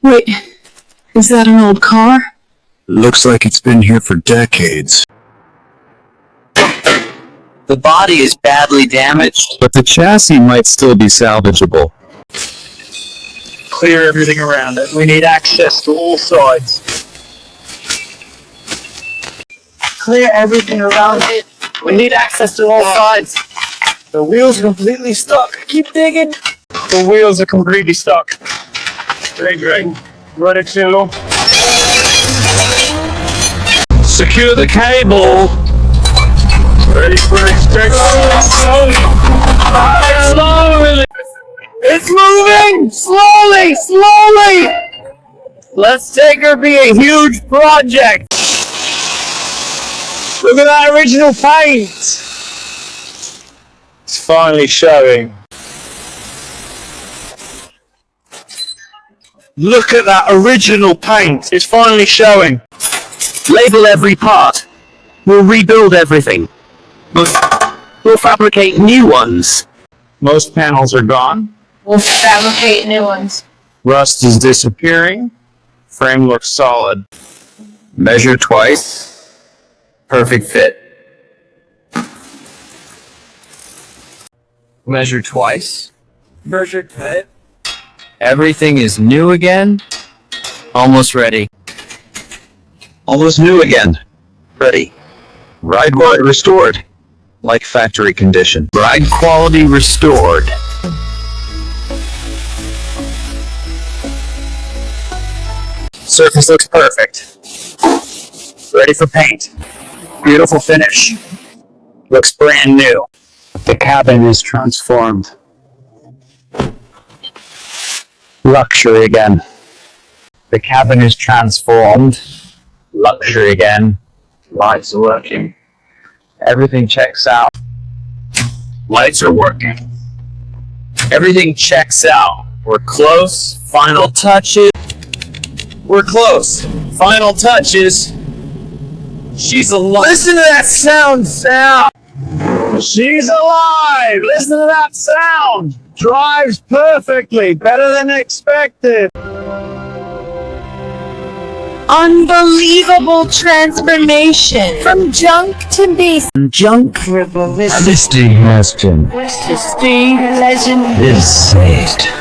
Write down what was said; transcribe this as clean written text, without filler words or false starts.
Wait, is that an old car? Looks like it's been here for decades. The body is badly damaged. But the chassis might still be salvageable. Clear everything around it. We need access to all sides. Clear everything around it. We need access to all sides. The wheels are completely stuck. Keep digging. The wheels are completely stuck. Great. Ready to secure the cable. Ready for extraction. Slowly. It's moving! Slowly! Let's take her be a huge project! Look at that original paint! It's finally showing. Look at that original paint! It's finally showing. Label every part. We'll rebuild everything. We'll fabricate new ones. Most panels are gone. We'll fabricate new ones. Rust is disappearing. Frame looks solid. Measure twice. Perfect fit. Measure twice. Perfect fit. Everything is new again. Almost ready. Almost new again. Ready. Ride quality restored. Like factory condition. Ride quality restored. Surface looks perfect. Ready for paint. Beautiful finish. Looks brand new. The cabin is transformed. Luxury again. The cabin is transformed. Luxury again. Lights are working. Everything checks out. Lights are working. Everything checks out. We're close. Final touches. We're close. Final touches. She's alive. Listen to that sound. She's alive. Listen to that sound. Drives perfectly. Better than expected. Unbelievable transformation. From junk to beast. Junk. Assisting question. Legend. Is saved.